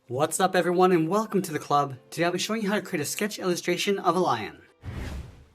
What's up everyone and welcome to the club. Today I'll be showing you how to create a sketch illustration of a lion.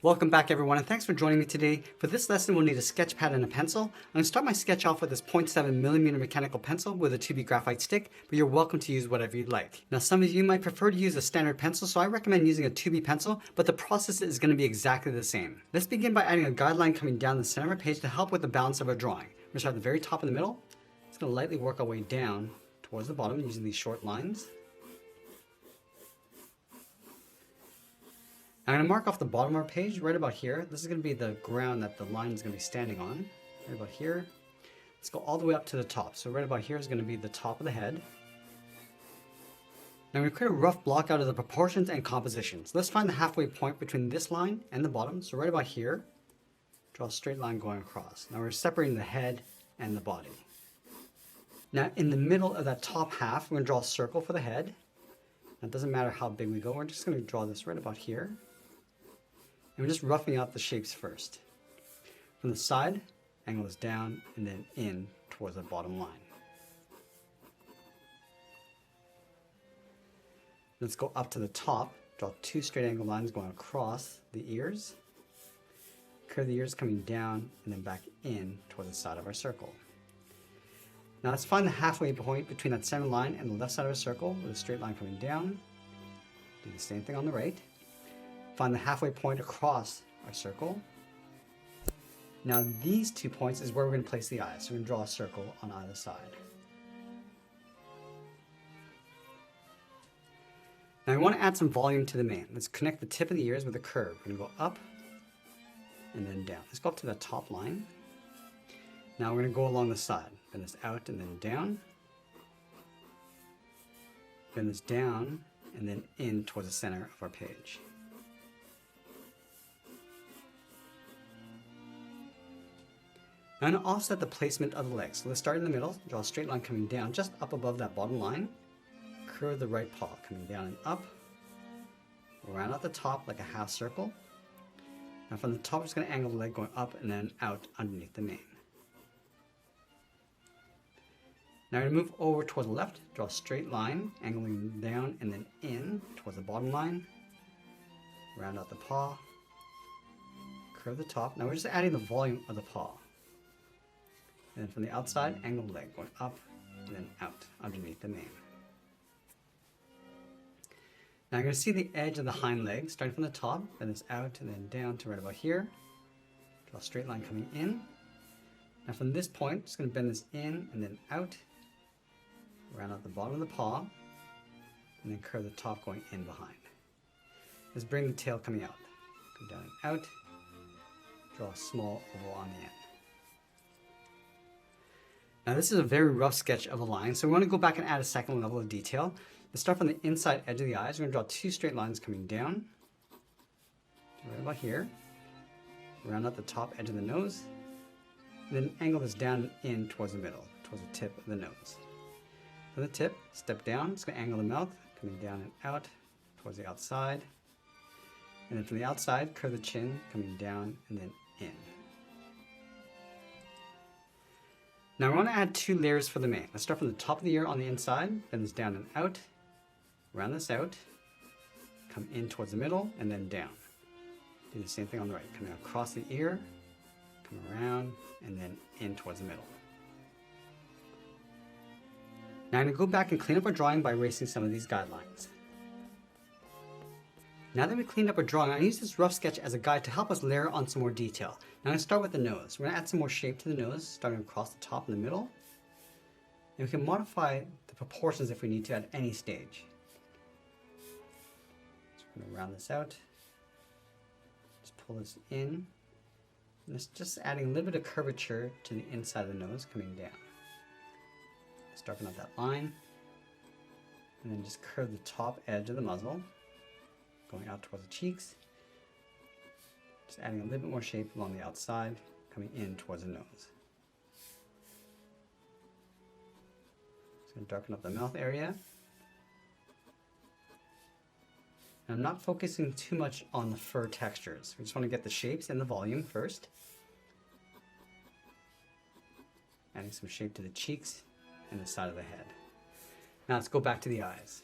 Welcome back everyone and thanks for joining me today. For this lesson we'll need a sketch pad and a pencil. I'm going to start my sketch off with this 0.7mm mechanical pencil with a 2B graphite stick, but you're welcome to use whatever you'd like. Now some of you might prefer to use a standard pencil, so I recommend using a 2B pencil, but the process is going to be exactly the same. Let's begin by adding a guideline coming down the center of our page to help with the balance of our drawing. We're going to start at the very top in the middle. It's going to lightly work our way down towards the bottom using these short lines. I'm going to mark off the bottom of our page right about here. This is going to be the ground that the line is going to be standing on. Right about here. Let's go all the way up to the top. So right about here is going to be the top of the head. Now I'm going to create a rough block out of the proportions and compositions. Let's find the halfway point between this line and the bottom. So right about here, draw a straight line going across. Now we're separating the head and the body. Now in the middle of that top half, we're going to draw a circle for the head. Now, it doesn't matter how big we go, we're just going to draw this right about here. And we're just roughing out the shapes first. From the side, angle this down and then in towards the bottom line. Let's go up to the top, draw two straight angle lines going across the ears. Curve the ears coming down and then back in toward the side of our circle. Now let's find the halfway point between that center line and the left side of our circle with a straight line coming down. Do the same thing on the right. Find the halfway point across our circle. Now these 2 points is where we're going to place the eyes. So we're going to draw a circle on either side. Now we want to add some volume to the mane. Let's connect the tip of the ears with a curve. We're going to go up and then down. Let's go up to the top line. Now we're going to go along the side. Bend this out and then down. Bend this down and then in towards the center of our page. Now I'm going to offset the placement of the legs. So let's start in the middle, draw a straight line coming down just up above that bottom line. Curve the right paw coming down and up. Around at the top like a half circle. Now from the top we're just going to angle the leg going up and then out underneath the mane. Now I'm going to move over toward the left, draw a straight line, angling down and then in towards the bottom line. Round out the paw. Curve the top. Now we're just adding the volume of the paw. And then from the outside, angle the leg going up and then out underneath the mane. Now I'm going to see the edge of the hind leg starting from the top, bend this out and then down to right about here. Draw a straight line coming in. Now from this point, just going to bend this in and then out. Round out the bottom of the paw, and then curve the top going in behind. Let's bring the tail coming out. Go down and out, draw a small oval on the end. Now this is a very rough sketch of a lion, so we want to go back and add a second level of detail. Let's start from the inside edge of the eyes. We're going to draw two straight lines coming down, right about here. Round out the top edge of the nose, and then angle this down and in towards the middle, towards the tip of the nose. From the tip, step down, it's going to angle the mouth, coming down and out towards the outside. And then from the outside, curve the chin, coming down and then in. Now we want to add two layers for the mane. Let's start from the top of the ear on the inside, bend this down and out, round this out, come in towards the middle and then down. Do the same thing on the right, coming across the ear, come around and then in towards the middle. Now I'm going to go back and clean up our drawing by erasing some of these guidelines. Now that we cleaned up our drawing, I use this rough sketch as a guide to help us layer on some more detail. Now I'm going to start with the nose. We're going to add some more shape to the nose, starting across the top and the middle. And we can modify the proportions if we need to at any stage. So we're going to round this out. Just pull this in. And it's just adding a little bit of curvature to the inside of the nose coming down. Darken out that line, and then just curve the top edge of the muzzle, going out towards the cheeks, just adding a little bit more shape along the outside, coming in towards the nose. Just going to darken up the mouth area. And I'm not focusing too much on the fur textures. We just want to get the shapes and the volume first. Adding some shape to the cheeks and the side of the head. Now let's go back to the eyes.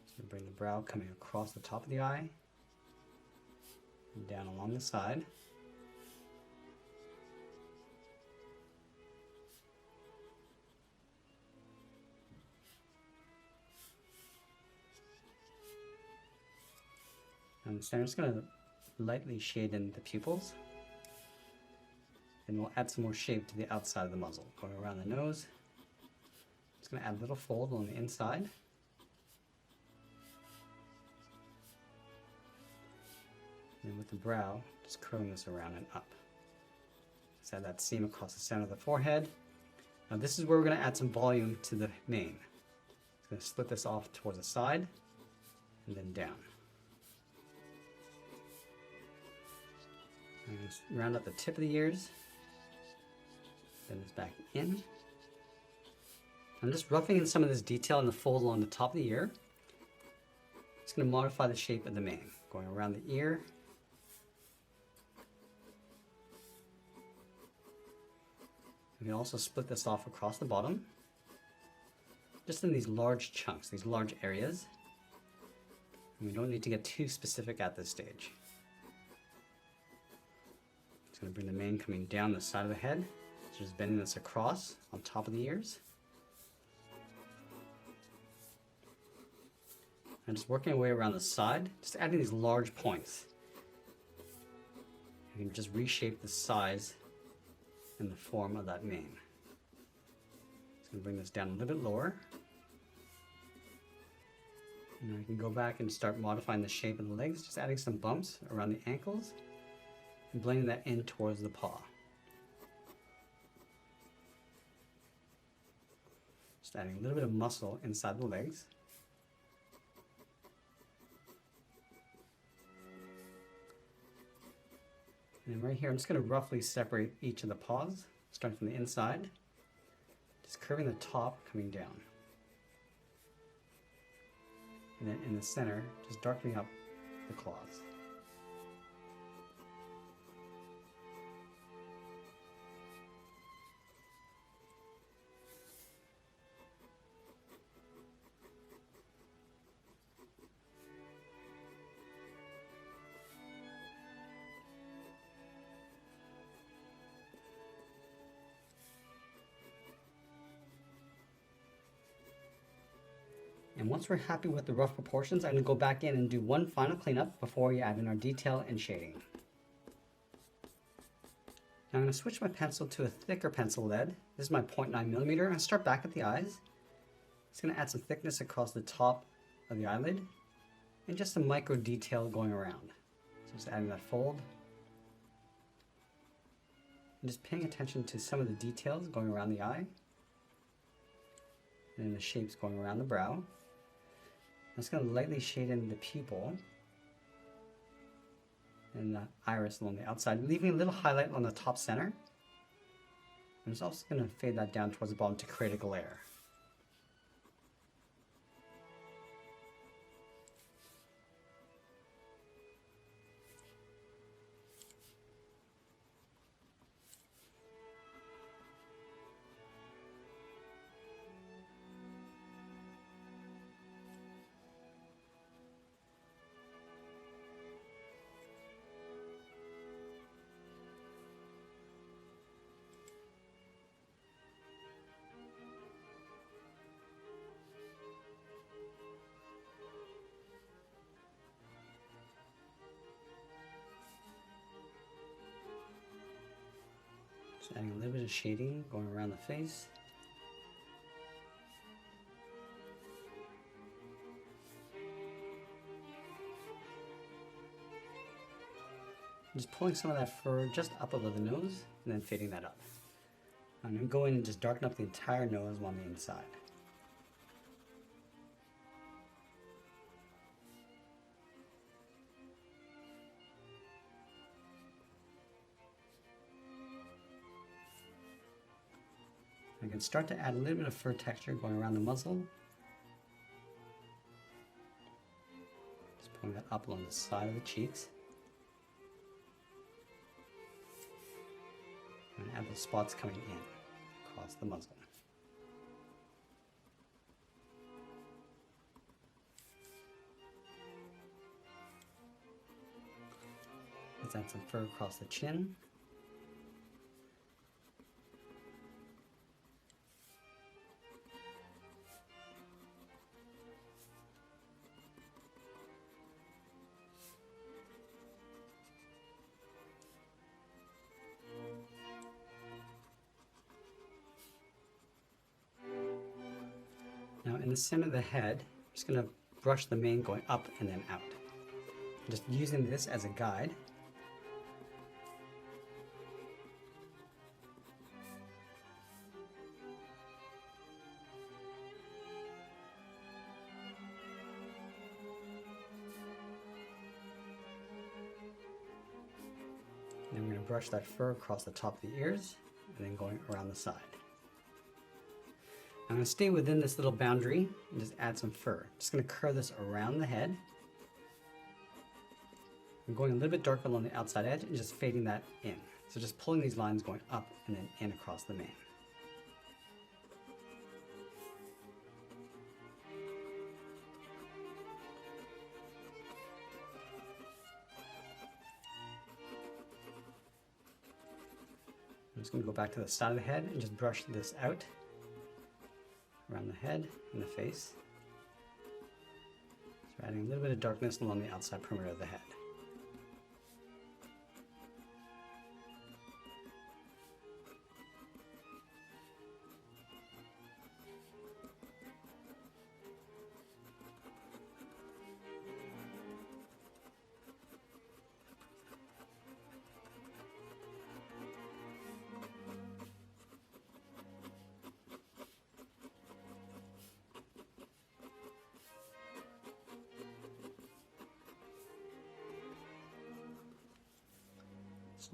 So bring the brow coming across the top of the eye and down along the side. And so I'm just going to lightly shade in the pupils. And we'll add some more shape to the outside of the muzzle, going around the nose. Just going to add a little fold on the inside. And with the brow, just curling this around and up. Just add that seam across the center of the forehead. Now this is where we're going to add some volume to the mane. Just going to split this off towards the side and then down. And just round up the tip of the ears. Bend this back in. I'm just roughing in some of this detail in the fold along the top of the ear. It's going to modify the shape of the mane, going around the ear. We can also split this off across the bottom, just in these large chunks, these large areas. And we don't need to get too specific at this stage. Just going to bring the mane coming down the side of the head, just bending this across on top of the ears. And just working our way around the side, just adding these large points. You can just reshape the size and the form of that mane. Just going to bring this down a little bit lower. And I can go back and start modifying the shape of the legs, just adding some bumps around the ankles and blending that in towards the paw. Just adding a little bit of muscle inside the legs. And right here, I'm just going to roughly separate each of the paws, starting from the inside, just curving the top, coming down. And then in the center, just darkening up the claws. And once we're happy with the rough proportions, I'm going to go back in and do one final cleanup before we add in our detail and shading. Now I'm going to switch my pencil to a thicker pencil lead. This is my 0.9mm, and start back at the eyes. It's going to add some thickness across the top of the eyelid and just some micro detail going around. So just adding that fold. And just paying attention to some of the details going around the eye and the shapes going around the brow. I'm just going to lightly shade in the pupil and the iris along the outside, leaving a little highlight on the top center. I'm just also going to fade that down towards the bottom to create a glare. Just adding a little bit of shading going around the face. Just pulling some of that fur just up above the nose and then fading that up. I'm going to go in and just darken up the entire nose on the inside. I can start to add a little bit of fur texture going around the muzzle. Just pulling that up along the side of the cheeks. And add those spots coming in across the muzzle. Let's add some fur across the chin. Now in the center of the head, I'm just going to brush the mane going up and then out. Just using this as a guide. And I'm going to brush that fur across the top of the ears and then going around the side. I'm going to stay within this little boundary and just add some fur. Just going to curve this around the head. I'm going a little bit darker along the outside edge and just fading that in. So just pulling these lines going up and then in across the mane. I'm just going to go back to the side of the head and just brush this out around the head and the face. So adding a little bit of darkness along the outside perimeter of the head.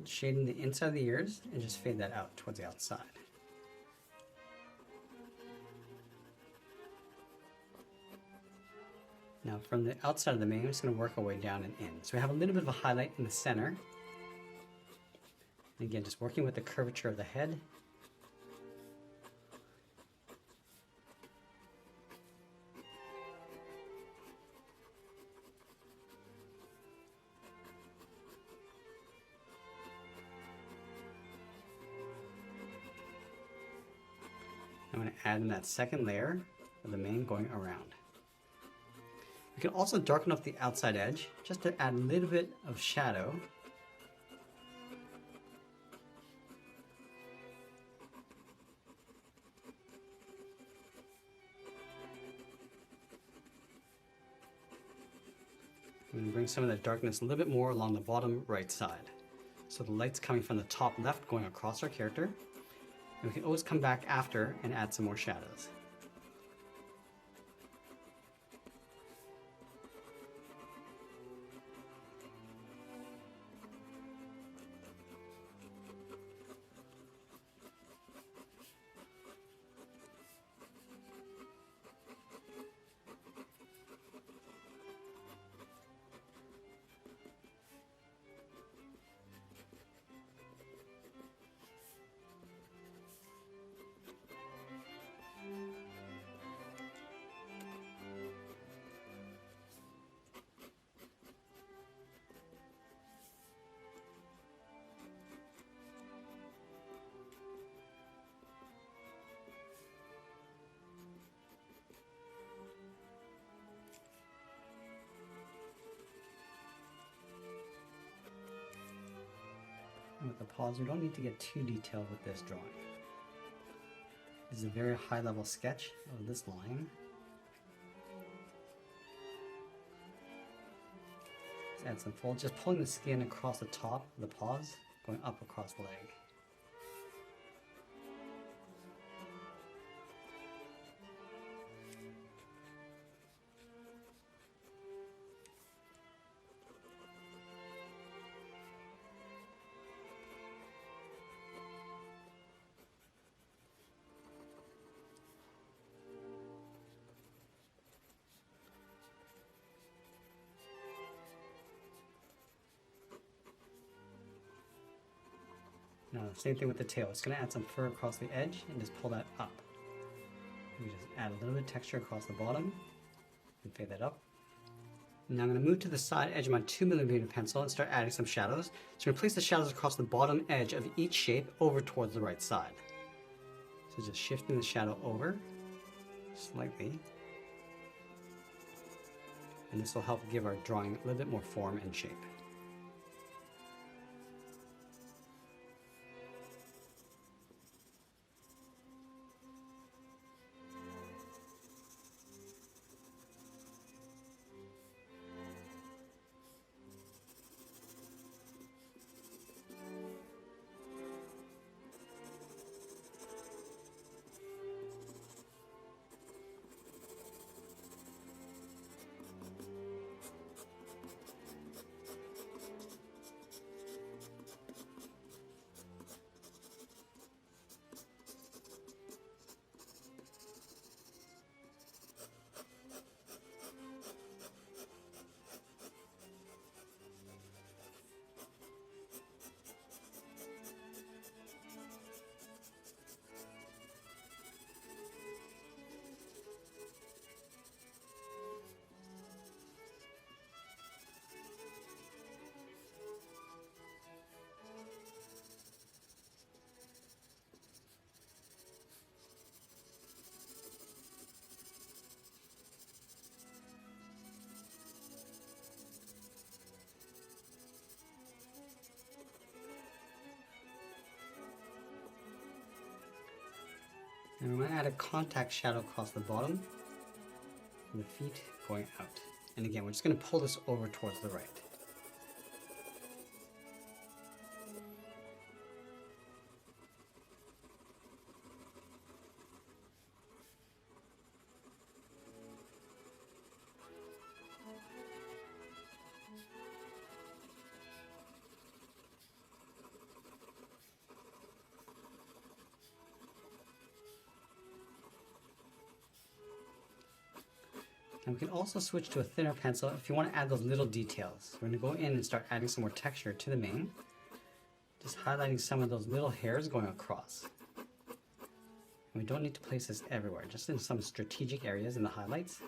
Shading the inside of the ears and just fade that out towards the outside. Now from the outside of the mane, I'm just going to work our way down and in. So we have a little bit of a highlight in the center. And again, just working with the curvature of the head. I'm going to add in that second layer of the mane going around. We can also darken up the outside edge just to add a little bit of shadow. I'm going to bring some of that darkness a little bit more along the bottom right side. So the light's coming from the top left going across our character. And we can always come back after and add some more shadows. And with the paws, we don't need to get too detailed with this drawing. This is a very high level sketch of this lion. Let's add some folds, just pulling the skin across the top of the paws, going up across the leg. Now, same thing with the tail. It's going to add some fur across the edge and just pull that up. We just add a little bit of texture across the bottom and fade that up. Now I'm going to move to the side edge of my 2mm pencil and start adding some shadows. So I'm going to place the shadows across the bottom edge of each shape over towards the right side. So just shifting the shadow over slightly. And this will help give our drawing a little bit more form and shape. And I'm going to add a contact shadow across the bottom and the feet going out. And again, we're just going to pull this over towards the right. And we can also switch to a thinner pencil if you want to add those little details. We're going to go in and start adding some more texture to the mane. Just highlighting some of those little hairs going across. And we don't need to place this everywhere, just in some strategic areas in the highlights.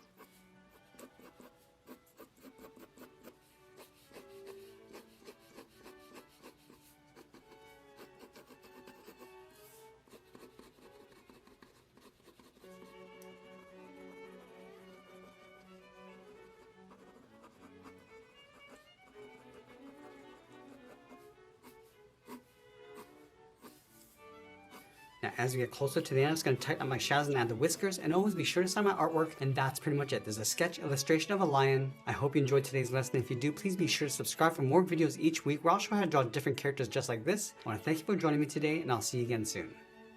Now, as we get closer to the end, I'm just going to tighten up my shadows and add the whiskers, and always be sure to sign my artwork, and that's pretty much it. There's a sketch illustration of a lion. I hope you enjoyed today's lesson. If you do, please be sure to subscribe for more videos each week where I'll show you how to draw different characters just like this. I want to thank you for joining me today, and I'll see you again soon.